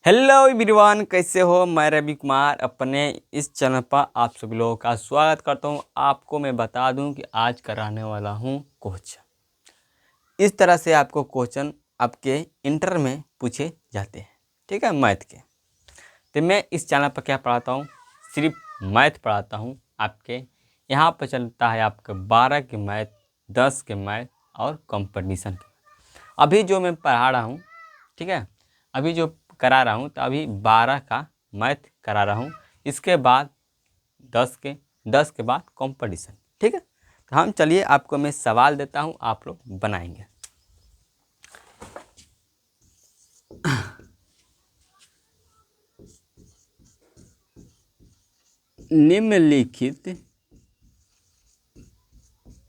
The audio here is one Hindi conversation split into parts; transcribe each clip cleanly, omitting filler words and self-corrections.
हेलो एवरीवन, कैसे हो। मैं रवि कुमार अपने इस चैनल पर आप सभी लोगों का स्वागत करता हूं। आपको मैं बता दूं कि आज कराने वाला हूं क्वेश्चन। इस तरह से आपको क्वेश्चन आपके इंटर में पूछे जाते हैं, ठीक है, मैथ के। तो मैं इस चैनल पर क्या पढ़ाता हूं, सिर्फ मैथ पढ़ाता हूं। आपके यहाँ पर चलता है आपके 12 के मैथ, 10 के मैथ और कंपटीशन के। अभी जो मैं पढ़ा रहा हूँ, ठीक है, अभी जो करा रहा हूँ, तो अभी 12 का मैथ करा रहा हूँ। इसके बाद 10 के बाद कंपटीशन, ठीक है। तो हम चलिए, आपको मैं सवाल देता हूँ, आप लोग बनाएंगे। निम्नलिखित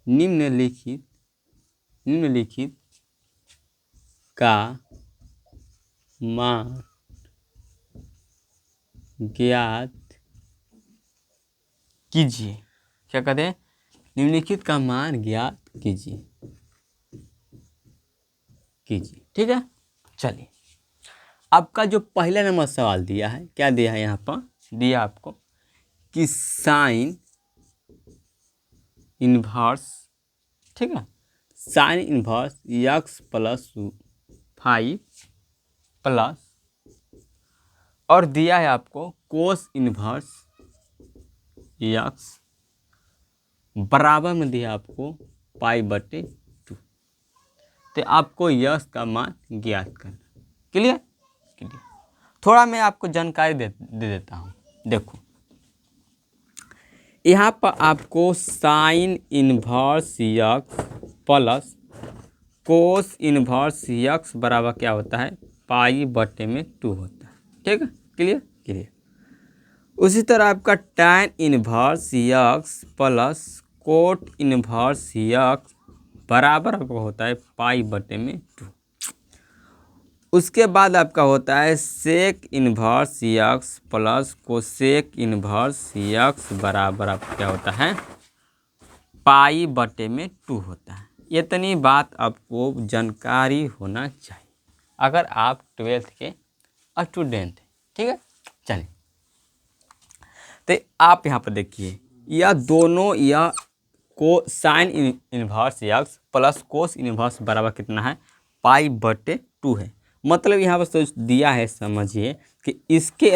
निम्नलिखित निम्नलिखित का मान ज्ञात कीजिए। क्या कहते हैं? निम्नलिखित का मान ज्ञात कीजिए, ठीक है। चलिए, आपका जो पहला नंबर सवाल दिया है, क्या दिया है? यहाँ पर दिया आपको कि साइन इन्वर्स, ठीक है, sign inverse x plus 5 plus, और दिया है आपको कोस इन्वर्स एक्स बराबर में दिया आपको π/2। तो आपको यश का मान ज्ञात करना। क्लियर? थोड़ा मैं आपको जानकारी दे देता हूँ। देखो, यहाँ पर आपको sign inverse x plus cos inverse x बराबर क्या होता है? π/2 होता है, ठीक है। क्लियर। उसी तरह आपका tan inverse x plus coat inverse x बराबर आपका होता है π/2। उसके बाद आपका होता है sec inverse x plus cosec inverse x बराबर आपका क्या होता है? π/2 होता है। इतनी बात आपको जानकारी होना चाहिए अगर आप 12th के स्टूडेंट हैं, ठीक है। चलिए, तो आप यहाँ पर देखिए, यह दोनों, यह को sign inverse x plus cos inverse बराबर कितना है? π/2 है। मतलब यहाँ पर सोच दिया है, समझिए कि इसके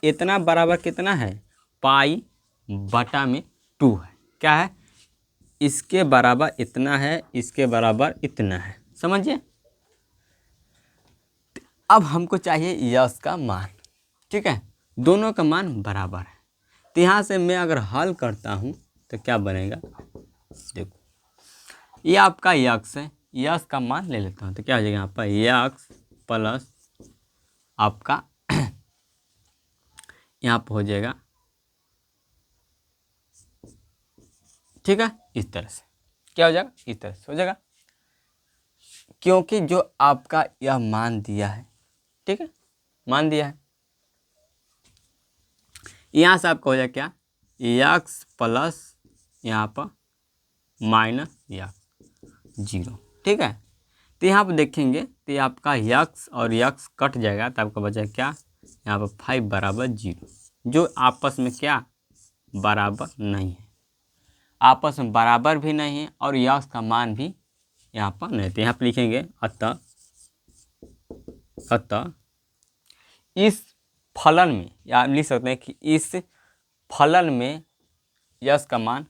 इतना बराबर कितना है? π/2 है। क्या है? इसके बराबर इतना है, इसके बराबर इतना है, समझिए। अब हमको चाहिए यश का मान, ठीक है। दोनों का मान बराबर है। तो यहाँ से मैं अगर हल करता हूँ तो क्या बनेगा? देखो, ये आपका यक्स है, यश का मान ले लेता हूँ तो क्या हो जाएगा? यहाँ पर यक्स प्लस आपका यहाँ पर हो जाएगा, ठीक है। इस तरह से क्या हो जाएगा? इस तरह से हो जाएगा, क्योंकि जो आपका यह मान दिया है, ठीक है, मान दिया है। यहाँ से आपका हो जाएगा क्या? यक्स प्लस यहाँ पर माइनस -0, ठीक है। तो यहाँ पर देखेंगे तो आपका यक्स और यक्स कट जाएगा, तो आपका बचा क्या? यहाँ पर 5 = 0, जो आपस में क्या बराबर नहीं है, आपस में बराबर भी नहीं है, और यक्स का मान भी यहाँ पर नहीं। तो यहाँ पर लिखेंगे अतः इस फलन में, या लिख सकते हैं कि इस फलन में यश का मान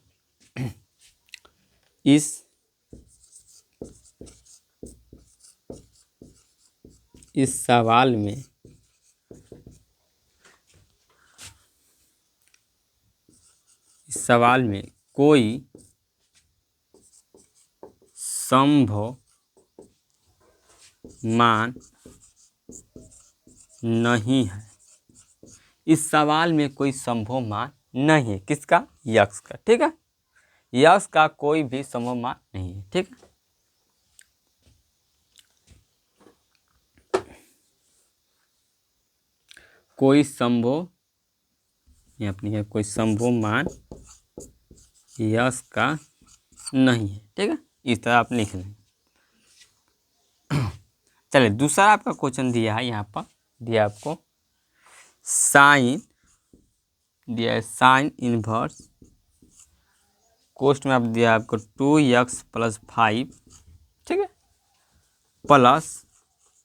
इस सवाल में कोई संभव मान नहीं है। इस सवाल में कोई संभव मान नहीं है। किसका? यक्स का, ठीक है। यक्स का कोई भी संभव मान नहीं है, ठीक है। कोई संभव, ये अपनी है, कोई संभव मान यक्स का नहीं है, ठीक है। इस तरह आप लिख लें। चलिए, दूसरा आपका क्वेश्चन दिया है, यहाँ पर दिया आपको साइन दिया है साइन इनवर्स कोस्ट में आप दिया है आपको 2x+5, ठीक है, प्लस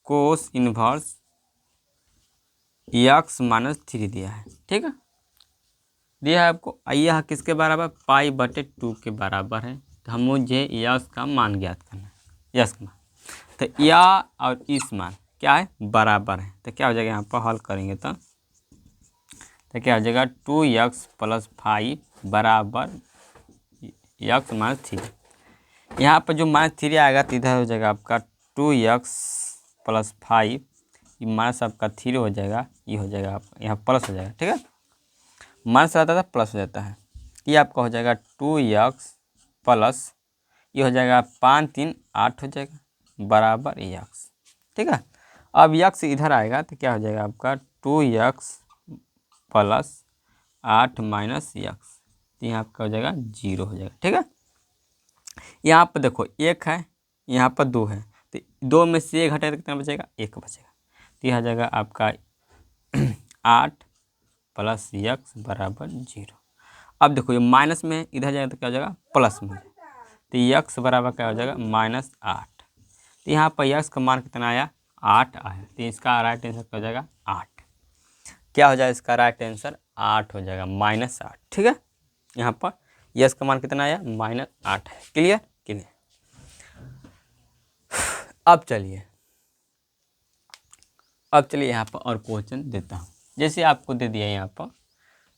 कोस इनवर्स x-3 दिया है, ठीक है, दिया है आपको। यह किसके बराबर, π/2 के बराबर है। तो हम मुझे यश का मान ज्ञात करना है, यश का मान। तो या और इस मान क्या है, बराबर है। तो क्या हो जाएगा, यहाँ पर हल करेंगे तो क्या हो जाएगा, 2x+5 बराबर x-3। यहाँ पर जो -3 आएगा तो इधर हो जाएगा आपका 2x+5, ये माइनस आपका 3 हो जाएगा, ये हो जाएगा आपका यहाँ प्लस हो जाएगा, ठीक है, माइनस आता था प्लस हो जाता है। ये आपका हो जाएगा 2x प्लस ये हो जाएगा 5 3 8 हो जाएगा बराबर x, ठीक है। अब x इधर आएगा तो क्या हो जाएगा आपका 2x प्लस 8 माइनस x, तो यहाँ आपका हो जाएगा 0 हो जाएगा, ठीक है। यहाँ पर देखो 1 है, यहाँ पर 2 है, तो 2 में से 1 हटेगा तो कितना बचेगा, 1 बचेगा। तो यह आ जाएगा आपका 8 प्लस x बराबर 0। अब देखो ये माइनस में इधर जाएगा तो क्या हो जाएगा, प्लस में, तो x बराबर क्या हो जाएगा, -8। तो यहाँ पर x का मान कितना आया, 8 आया। तो इसका राइट आंसर क्या हो जाएगा, 8। क्या हो जाएगा इसका राइट आंसर, 8 हो जाएगा, -8, ठीक है। यहाँ पर x का मान कितना आया, -8 है। Clear clear. अब चलिए यहाँ पर और क्वेश्चन देता हूँ। जैसे आपको दे दिया यहाँ पर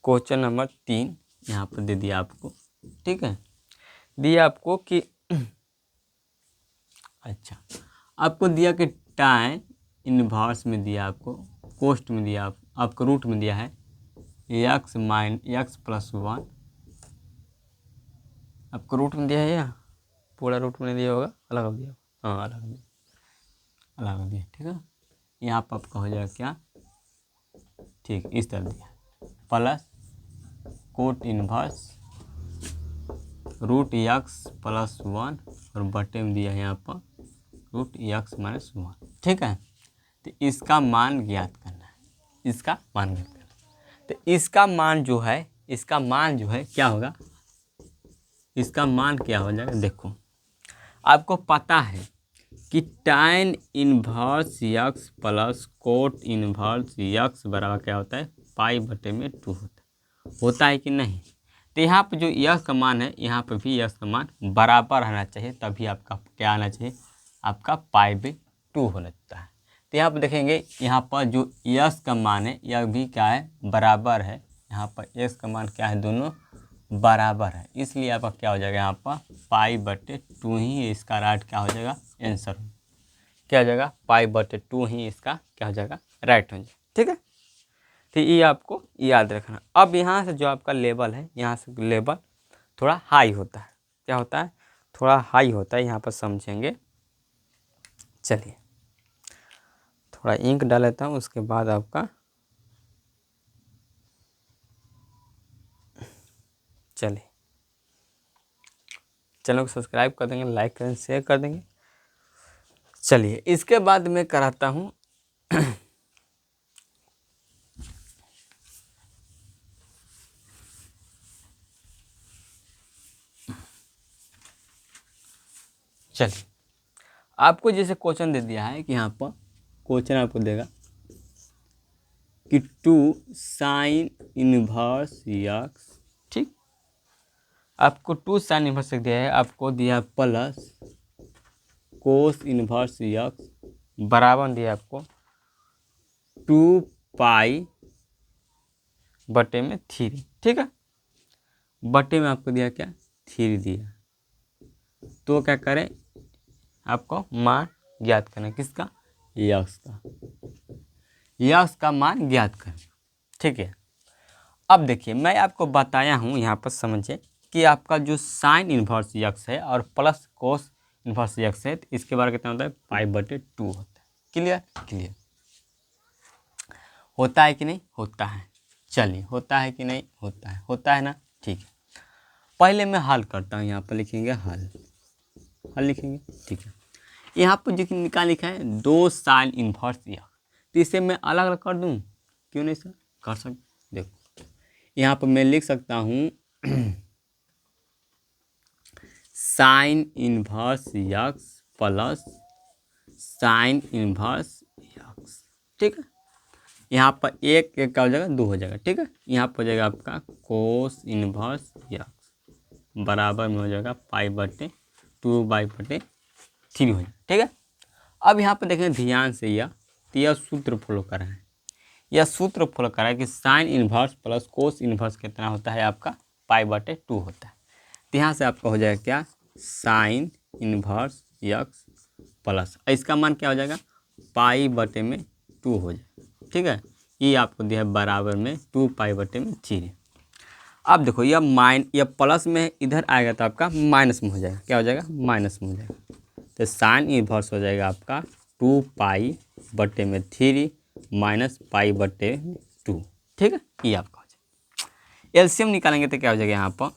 क्वेश्चन नंबर 3 यहाँ पर दे दिया आपको, ठीक है, दिया आपको कि अच्छा आपको दिया कि tan इनवर्स में दिया आपको, कोस्ट में दिया आपको रूट में दिया है x-1 आपको रूट में दिया है, या पूरा रूट में दिया होगा, अलग हो दिया, हाँ अलग हो दिया, ठीक है। यहाँ पर आपका हो जाएगा क्या, ठीक इस तरह दिया प्लस कोट इनवर्स √x+1 और बटे में दिया है यहाँ पर √x-1, ठीक है। तो इसका मान ज्ञात करना है, इसका मान ज्ञात करना है। तो इसका मान जो है क्या होगा, इसका मान क्या हो जाएगा, देखो आपको पता है कि tan inverse x plus cot inverse x बराबर क्या होता है, π/2 होता है कि नहीं। तो यहाँ पर जो x का मान है, यहाँ पर भी x का मान बराबर रहना चाहिए, तभी आपका क्या आना चाहिए, आपका π/2 होना चाहिए। तो यहाँ पर देखेंगे, यहाँ पर जो x का मान है यह भी क्या है, बराबर है। यहाँ पर x का मान क्या है, दोनों बराबर है, इसलिए आपका क्या हो जाएगा, यहाँ पर π/2 ही इसका राइट क्या हो जाएगा, आंसर क्या हो जाएगा, π/2 ही इसका क्या हो जाएगा, राइट हो जाएगा, ठीक है। तो ये आपको याद रखना। अब यहाँ से जो आपका लेवल है, यहाँ से लेवल थोड़ा हाई होता है, क्या होता है, थोड़ा हाई होता है, यहाँ पर समझेंगे। चलिए थोड़ा इंक डाल लेता हूँ, उसके बाद आपका चलिए चैनल को सब्सक्राइब कर देंगे, लाइक करेंगे, शेयर कर देंगे। चलिए इसके बाद मैं कराता हूँ चलिए आपको जैसे क्वेश्चन दे दिया है कि यहाँ पर क्वेश्चन आपको देगा कि 2 sin इनवर्स x, ठीक, आपको 2 sin इनवर्स दिया है, आपको दिया प्लस कोस इनवर्स x बराबर दिया आपको 2π/3, ठीक है, बटे में आपको दिया क्या, 3 दिया। तो क्या करें, आपको मान ज्ञात करना, किसका, यक्स का मान ज्ञात करें, ठीक है। अब देखिए मैं आपको बताया हूँ, यहाँ पर समझे कि आपका जो साइन इनवर्स यक्स है और प्लस कोस इनवर्स यक्स है, तो इसके बारे में कितना होता है, π/2 होता है। क्लियर क्लियर, होता है कि नहीं, होता है। चलिए होता है कि नहीं, होता है ना, ठीक है। पहले मैं हल करता हूँ, यहाँ पर लिखेंगे हल लिखेंगे, ठीक है। यहाँ पर जो निकाल लिखा है 2 sin इनवर्स यक्स, तो इसे मैं अलग अलग कर दूँ, क्यों नहीं सर, कर सकते। देखो यहाँ पर मैं लिख सकता हूँ sine inverse x plus sine inverse x. ठीक है, यहाँ पर एक एक क्या हो जाएगा, 2 हो जाएगा। ठीक है, यहाँ पर हो जाएगा आपका कोस इनवर्स यक्स बराबर में हो जाएगा पाई/2/3 हो जाएगा। ठीक है, अब यहाँ पर देखें ध्यान से, यह सूत्र फॉलो कर रहा है, यह सूत्र फॉलो कर रहा है कि sine inverse plus cos inverse कितना होता है आपका, पाई/2 होता है। तो यहाँ से आपका हो जाएगा क्या, साइन इनवर्स यक्स प्लस इसका मान क्या हो जाएगा, पाई/2 हो जाएगा। ठीक है, ये आपको दिया है बराबर में 2 पाई/3। अब देखो यह प्लस में इधर आएगा तो आपका माइनस में हो जाएगा, क्या हो जाएगा, माइनस में हो जाएगा। तो साइन इनवर्स हो जाएगा आपका 2 पाई/3 माइनस पाई/2। ठीक है, ये आपका हो जाएगा। एलसीएम निकालेंगे तो क्या हो जाएगा, यहाँ पर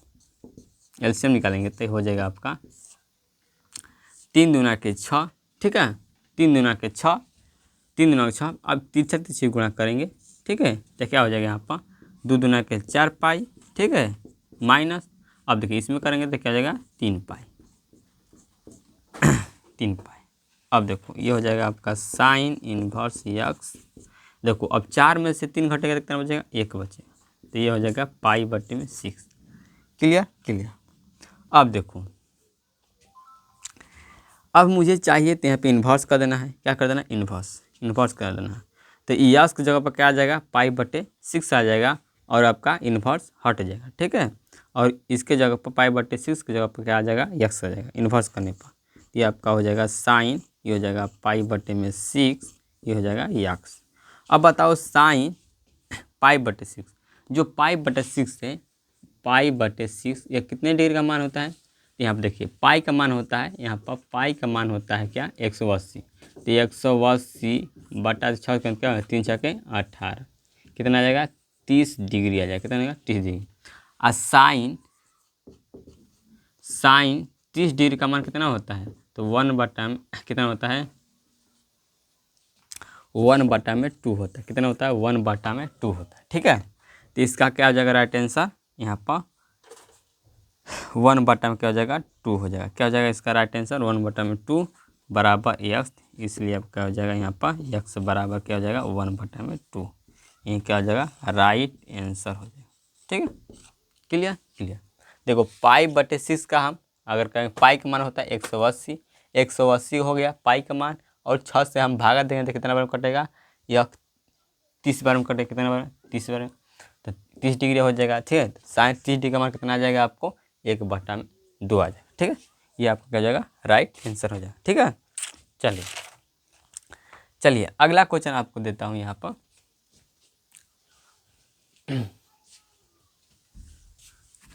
एलसीएम निकालेंगे तो हो जाएगा आपका 3 दूना के 6। ठीक है, 3 दूना के 6, 3 दूना के 6। अब तिरछा तिरछी गुणा करेंगे। ठीक है, तो क्या हो जाएगा यहाँ पर 2 दूना के 4 पाई। ठीक है, माइनस, अब देखिए इसमें करेंगे तो क्या हो जाएगा 3 पाई 3 पाई। अब देखो ये हो जाएगा आपका साइन इनवर्स यक्स। देखो अब 4 में से 3 घटेगा तो कितना बचेगा, 1 बचेगा। तो ये हो जाएगा पाई/6। Clear clear. अब देखो, अब मुझे चाहिए तो यहाँ पे इन्वर्स कर देना है। क्या कर देना, इन्वर्स कर देना है। तो यक्स की जगह पर क्या आ जाएगा, पाई/6 आ जाएगा और आपका इन्वर्स हट जाएगा। ठीक है, और इसके जगह पर पाई/6 की जगह पर क्या आ जाएगा, यक्स आ जाएगा इन्वर्स करने पर। ये आपका हो जाएगा साइन, ये हो जाएगा पाई/6, ये हो जाएगा यक्स। अब बताओ साइन पाई/6, जो पाई/6 है, पाई/6 यह कितने डिग्री का मान होता है। तो यहाँ पर देखिए पाई का मान होता है, यहाँ पर पाई का मान होता है क्या, 180। तो 180/6 क्या है, 3 छके 18, कितना आ जाएगा, 30 डिग्री आ जाएगा। कितना आ जाएगा, 30 डिग्री। और साइन 30 डिग्री का मान कितना होता है, तो 1/में कितना होता है, 1/2 होता है। कितना होता है, 1/2 होता है। ठीक है, तो इसका क्या हो जाएगा राइट आंसर, यहाँ पर 1/में क्या हो जाएगा, 2 हो जाएगा। क्या हो जाएगा इसका राइट आंसर, 1/2 बराबर यक्स। इसलिए अब क्या हो जाएगा यहाँ पर यक्स बराबर क्या हो जाएगा, 1/2। ये क्या हो जाएगा, राइट आंसर हो जाएगा। ठीक है, क्लियर क्लियर। देखो पाई/6 का हम अगर कहें, पाई का मान होता है 180, 180 हो गया पाई का मान, और 6 से हम भागा देंगे तो कितना बार में कटेगा, यह 30 बार में कटेगा। कितना बार, 30 बार में, तो 30 डिग्री हो जाएगा। ठीक है, साइन 30 डिग्री का मान कितना आ जाएगा आपको, 1/2 आ जाएगा। ठीक है, ये आपका क्या जाएगा, राइट आंसर हो जाएगा। ठीक है, चलिए अगला क्वेश्चन आपको देता हूँ यहाँ पर।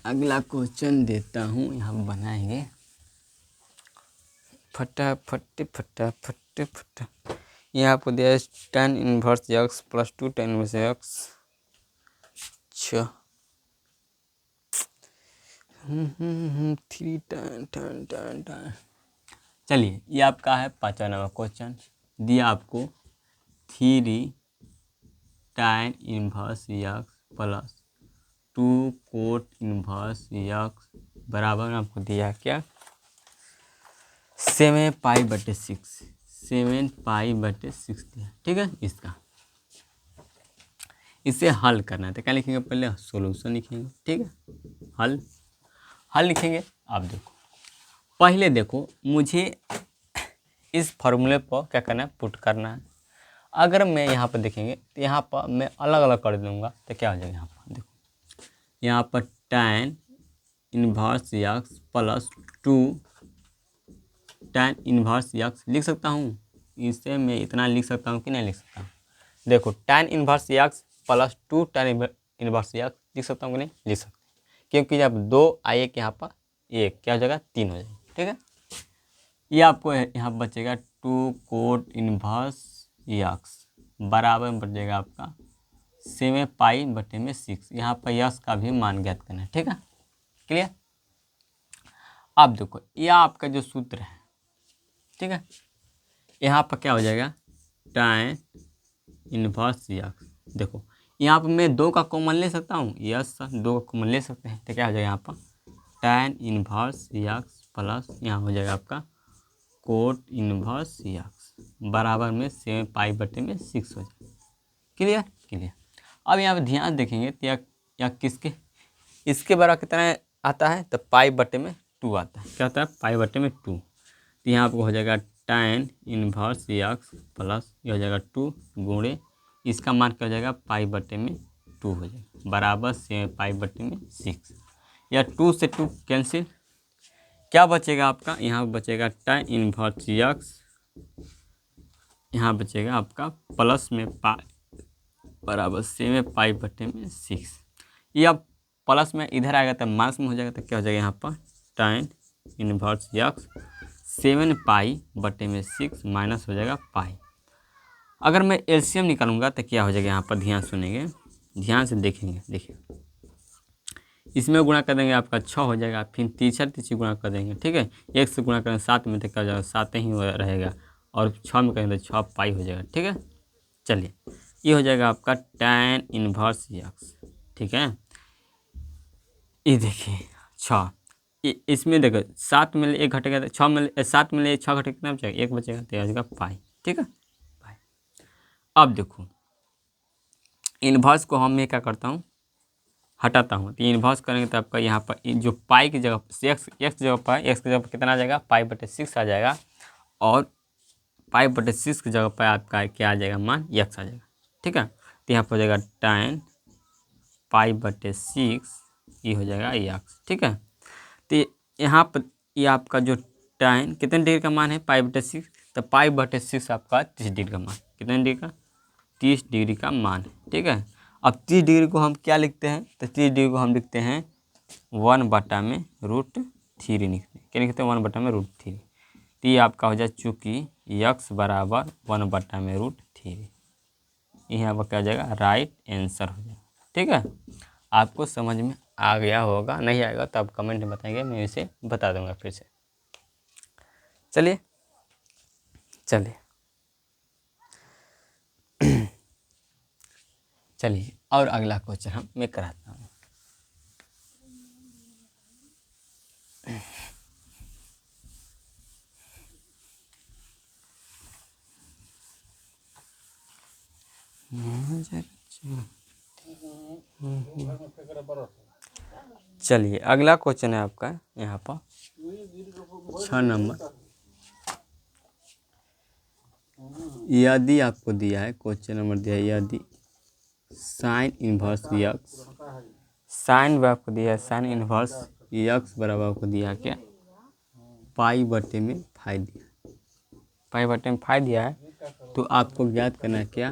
अगला क्वेश्चन देता हूँ, यहाँ बनाएंगे फटाफट। यहाँ आपको दिया है tan inverse x plus 2 tan inverse x. अच्छा 3 tan। चलिए ये आपका है 5वां नंबर क्वेश्चन। दिया आपको 3 tan inverse x plus 2 cot inverse x बराबर में आपको दिया है क्या, 7 पाई/6 दिया। ठीक है, इसका इसे हल करना है तो क्या लिखेंगे, पहले सॉल्यूशन लिखेंगे। ठीक है, हल लिखेंगे। आप देखो पहले देखो मुझे इस फॉर्मूले पर क्या करना है, पुट करना है। अगर मैं यहाँ पर देखेंगे तो यहाँ पर मैं अलग अलग कर दूंगा तो क्या हो जाएगा, यहाँ पर देखो, यहाँ पर tan inverse x plus 2 tan inverse x लिख सकता हूँ। इसे मैं इतना लिख सकता हूँ कि नहीं लिख सकता हूँ। देखो tan inverse x plus 2 tan inverse x लिख सकता हूँ कि नहीं लिख सकता, क्योंकि जब 2 आए कि यहाँ पर 1 क्या हो जाएगा, 3 हो जाएगा। ठीक है, ये आपको यहाँ बचेगा 2 कोट इनवर्स यक्स बराबर में बचेगा आपका 7 पाई/6। यहाँ पर यक्स का भी मान ज्ञात करना है। ठीक है, क्लियर। अब देखो ये आपका जो सूत्र है, ठीक है, यहाँ पर क्या हो जाएगा, tan इनवर्स यक्स। देखो यहाँ पर मैं 2 का कॉमन ले सकता हूँ, यस सर 2 का कॉमन ले सकते हैं। तो क्या हो जाएगा यहाँ पर tan इनवर्स यक्स प्लस यहाँ हो जाएगा आपका कोट इनवर्स यक्स बराबर में 7π/6 हो जाएगा। Clear clear. अब यहाँ पे ध्यान देखेंगे तो या किसके इसके बराबर कितना आता है, तो π/2 आता है। क्या होता है π/2। तो यहाँ आपको हो जाएगा tan इनवर्स यक्स प्लस ये हो जाएगा 2 गुणे इसका मान क्या हो जाएगा π/2 हो जाएगा बराबर 7π/6 या 2 से 2 कैंसिल। क्या बचेगा आपका, यहाँ बचेगा tan इनवर्स यक्स, यहाँ बचेगा आपका प्लस में पाई बराबर 7π/6। ये अब प्लस में इधर आएगा तो माइनस में हो जाएगा। तो क्या हो जाएगा यहाँ पर tan इनवर्स यक्स 7π/6 माइनस हो जाएगा पाई। अगर मैं एलसीएम निकालूंगा तो क्या हो जाएगा यहाँ पर, ध्यान सुनेंगे, ध्यान से देखेंगे। देखिए इसमें गुणा कर देंगे आपका 6 हो जाएगा, फिर तीसरी गुणा कर देंगे, ठीक है। 1 से गुणा करेंगे 7 में तो क्या हो जाएगा 7 ही रहेगा, और 6 में करेंगे तो 6π हो जाएगा, ठीक है। चलिए ये हो जाएगा आपका tan इनवर्स यक्स, ठीक है। ये देखिए 6 इसमें देखो 7 में 1 घटेगा तो 6 में 7 में 6 घटेगा कितना बचेगा 1 बचेगा, तो आ जाएगा पाई, ठीक है पाई। अब देखो इन्वर्स को हम मैं क्या करता हूँ हटाता हूँ, तो इन्वर्स करेंगे तो आपका यहाँ पर जो पाई की जगह एक्स जगह पर एक्स की जगह पर कितना आ जाएगा π/6 आ जाएगा, और π/6 की जगह पर आपका क्या आ जाएगा मान यक्स आ जाएगा, ठीक है। तो यहाँ पर हो जाएगा tan π/6 ये हो जाएगा यक्स, ठीक है। तो यहाँ पर ये आपका जो tan कितने डिग्री का मान है π/6, तो π/6 आपका 30 डिग्री का मान, कितने डिग्री का 30 डिग्री का मान है, ठीक है। अब 30 डिग्री को हम क्या लिखते हैं, तो 30 डिग्री को हम लिखते हैं 1/√3 लिखते हैं। क्या लिखते हैं 1/√3। तो ये आपका हो जाए चूँकि यक्स बराबर 1/√3, यहाँ पर क्या हो जाएगा राइट आंसर हो जाएगा, ठीक है। आपको समझ में आ गया होगा, नहीं आएगा तो आप कमेंट में बताएंगे, मैं इसे बता दूंगा फिर से। चलिए चलिए चलिए और अगला क्वेश्चन मैं कराता हूँ। चलिए अगला क्वेश्चन है आपका यहाँ पर 6 नंबर। यदि आपको दिया है क्वेश्चन नंबर दिया है, यदि साइन इनवर्स यक्स, साइन भी आपको दिया है साइन इनवर्स यक्स बराबर आपको दिया क्या π/5 दिया, π/5 दिया है, तो आपको ज्ञात करना है क्या,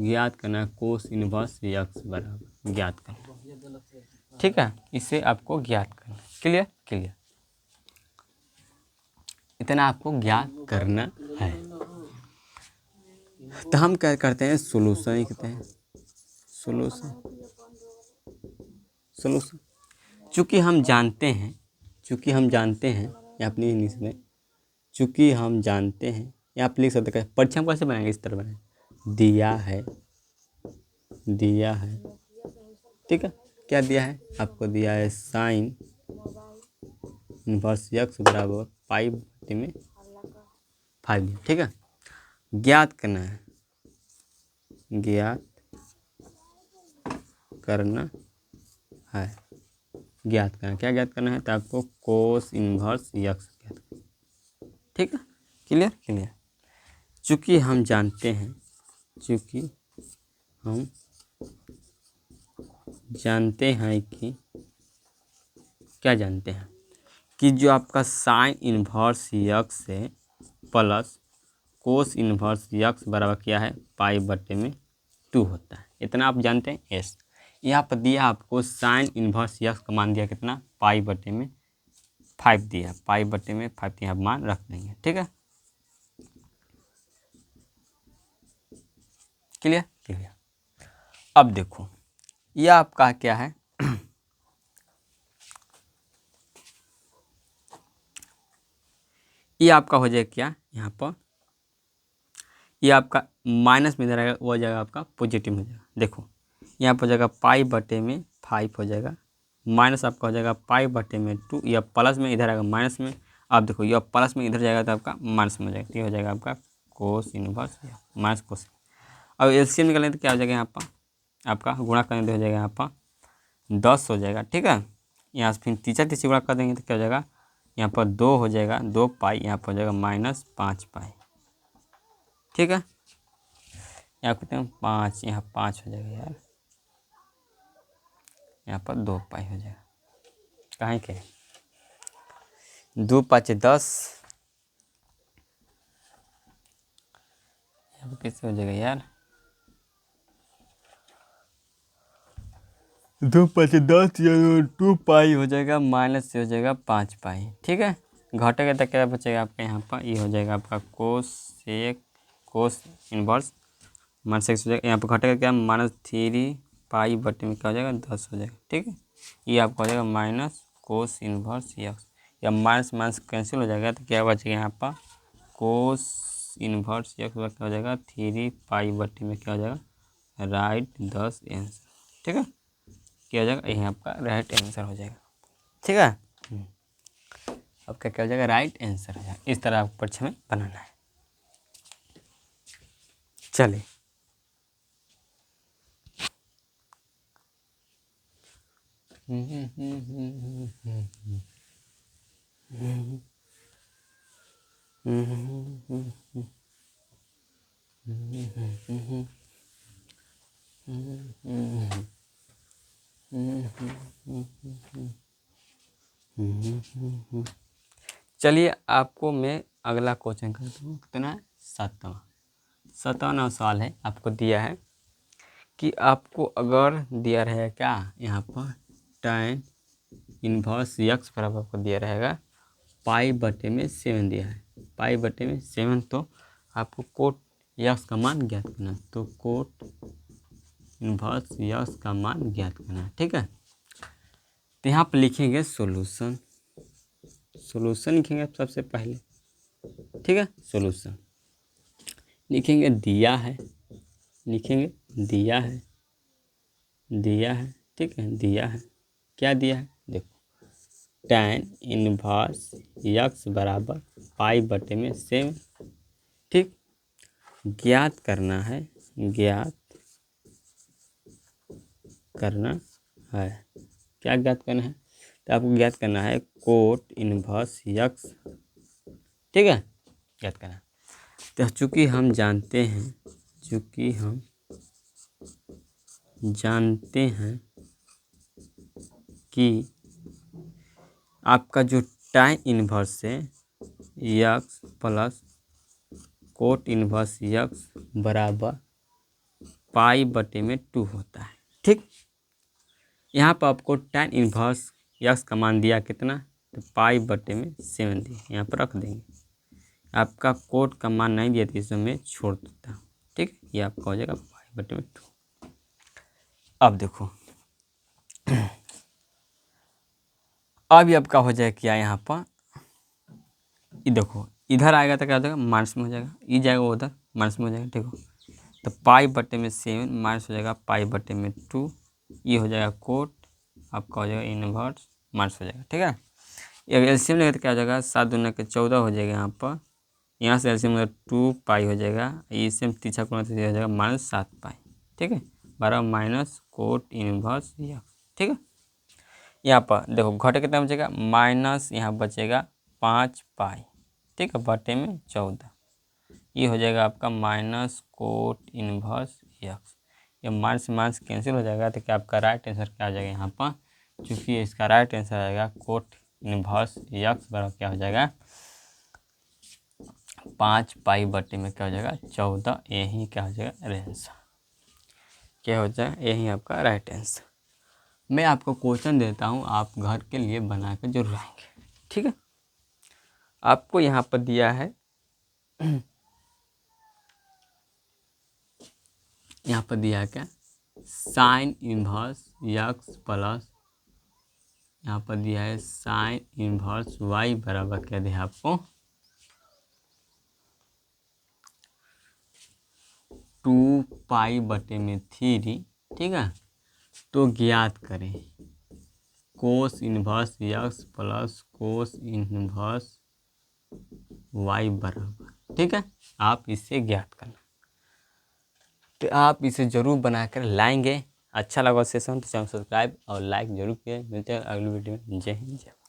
ज्ञात करना कोस इनवर्स यक्स बराबर ज्ञात करना, ठीक है। इसे आपको ज्ञात करना, क्लियर क्लियर, इतना आपको ज्ञात करना है। तो हम क्या करते हैं सोल्यूशन लिखते हैं, सोल्यूशन सोल्यूशन चूँकि हम जानते हैं, चूँकि हम जानते हैं या अपनी इंग्लिश में चूँकि हम जानते हैं, या आप लिख सकते हैं परीक्षा कैसे बनाएंगे, इस तरह बनाएंगे दिया है, दिया है, ठीक है। क्या दिया है आपको, दिया है साइन इनवर्स यक्स बराबर π/5, ठीक है। ज्ञात करना है, ज्ञात करना है, ज्ञात करना, क्या ज्ञात करना है, तो आपको कोस इनवर्स यक्स ज्ञात करना, ठीक है। Clear clear. चूँकि हम जानते हैं, चूँकि हम जानते हैं कि क्या जानते हैं कि जो आपका साइन इनवर्स यक्स है प्लस कोस इनवर्स यक्स बराबर क्या है π/2 होता है, इतना आप जानते हैं। यस यहाँ पर दिया आपको साइन इनवर्स यक्स का मान दिया कितना π/5 दिया, π/5 यहाँ मान रख देंगे, ठीक है। Clear clear. अब देखो यह आपका क्या है ये आपका हो जाए क्या यहाँ पर, ये आपका माइनस में इधर आएगा, वो हो जाएगा आपका पॉजिटिव हो जाएगा। देखो यहाँ पर हो जाएगा पाई बटे में 5 हो जाएगा, माइनस आपका हो जाएगा पाई बटे में 2, या प्लस में इधर आएगा माइनस में। आप देखो ये प्लस में इधर जाएगा तो आपका माइनस में हो जाएगा, ये हो जाएगा आपका कोस इनवर्स या माइनस कोस। अब एलसीएम निकालें तो क्या हो जाएगा, यहाँ पर आपका गुणा करने तो हो जाएगा यहाँ पर 10 हो जाएगा। ठीक है, यहाँ से फिर तीसरी गुणा कर देंगे तो क्या हो जाएगा, यहाँ पर 2 हो जाएगा, 2 पाई, यहाँ पर हो जाएगा -5 पाई। ठीक है, यहाँ कहते हैं 5, यहाँ 5 हो जाएगा यार, यहाँ पर 2 पाई हो जाएगा। कहाँ के 2 5 10, यहाँ पर कैसे हो जाएगा यार, 2 5 10 या 2 पाई हो जाएगा, माइनस से हो जाएगा 5 पाई। ठीक है, घटेगा तो क्या बचेगा आपका, यहाँ पर ये हो जाएगा आपका कोस इनवर्स -6 हो जाएगा। यहाँ पर घटेगा क्या, -3 पाई बटे में क्या हो जाएगा 10 हो जाएगा। ठीक है, ये आपका हो जाएगा माइनस कोस इनवर्स एक्स, या माइनस माइनस कैंसिल हो जाएगा तो क्या बचेगा यहाँ पर कोस इनवर्स एक्स क्या हो जाएगा 3 पाई बटे में क्या हो जाएगा राइट 10 आंसर। ठीक है, क्या हो जाएगा, यही आपका राइट आंसर हो जाएगा। ठीक है, आपका क्या हो जाएगा राइट आंसर हो जाएगा। इस तरह आपको परीक्षा में बनाना है। चलिए चलिए आपको मैं अगला क्वेश्चन करता हूँ। कितना है, 7वां सवाल है। आपको दिया है कि आपको अगर दिया रहेगा क्या, यहाँ पर tan इनवर्स x बराबर आपको दिया रहेगा पाई बटे में 7 दिया है, पाई बटे में 7, तो आपको कोट x का मान ज्ञात करना है। तो कोट इनवर्स x का मान ज्ञात करना है। ठीक है, तो यहाँ पर लिखेंगे सॉल्यूशन, सॉल्यूशन लिखेंगे सबसे पहले। ठीक है, सॉल्यूशन लिखेंगे, दिया है, लिखेंगे दिया है, दिया है। ठीक है, दिया है, क्या दिया है, देखो tan इनवर्स x बराबर पाई बटे में 7। ठीक, ज्ञात करना है, ज्ञात करना है, क्या ज्ञात करना है, तो आपको ज्ञात करना है कोट इनवर्स x। ठीक है, ज्ञात करना है। तो चूँकि हम जानते हैं, चूँकि हम जानते हैं कि आपका जो tan इनवर्स है x plus cot inverse x बराबर पाई बटे में 2 होता है। ठीक, यहाँ पर आपको tan इनवर्स x का मान दिया कितना, तो पाई बटे में 7 दिए, यहाँ पर रख देंगे। आपका कोट का मान नहीं दिया तो इसमें मैं छोड़ देता हूँ। ठीक, ये आपका हो जाएगा पाई बटे में 2। अब देखो अब आपका हो जाएगा क्या, यहाँ पर ये देखो इधर आएगा तो क्या हो जाएगा माइनस में हो जाएगा, ये जाएगा उधर माइनस में हो जाएगा। ठीक हो, तो पाई बटे में 7 माइनस हो जाएगा पाई बटे में 2, ये हो जाएगा कोट, आपका हो जाएगा इनवर्स माइनस हो जाएगा। ठीक है, ये एलसीएम लेंगे तो क्या हो जाएगा 7 दूना के 14 हो जाएगा। यहाँ से एलसीएम 2 पाई हो जाएगा, इससे तीसरा कोना तो हो जाएगा -7 पाई। ठीक है, 12 माइनस कोट इनवर्स यह। ठीक है, यहाँ पर देखो घटे कितना बचेगा माइनस, यहाँ बचेगा 5 पाई। ठीक है, बटे में 14, ये हो जाएगा आपका माइनस कोट इनवर्स एक्स। ये माइनस माइनस कैंसिल हो जाएगा तो क्या आपका राइट आंसर क्या हो जाएगा, यहाँ पर चूँकि इसका राइट आंसर आएगा कोट इनवर्स एक्स बराबर क्या हो जाएगा 5 पाई बटे में क्या हो जाएगा 14। यही क्या हो जाएगा आंसर, क्या हो जाएगा यही आपका राइट आंसर। मैं आपको क्वेश्चन देता हूँ, आप घर के लिए बना कर जरूर आएंगे। ठीक है, आपको यहाँ पर दिया है यहाँ पर दिया है क्या साइन इनवर्स x प्लस, यहाँ पर दिया है साइन इनवर्स y बराबर क्या दिया आपको 2 पाई/3, ठीक है। तो ज्ञात करें cos inverse x plus cos inverse y बराबर, ठीक है। आप इसे ज्ञात करना, तो आप इसे ज़रूर बनाकर लाएंगे। अच्छा लगा सेशन तो चैनल सब्सक्राइब और लाइक जरूर किए। मिलते हैं अगली वीडियो में। जय हिंद, जय भारत।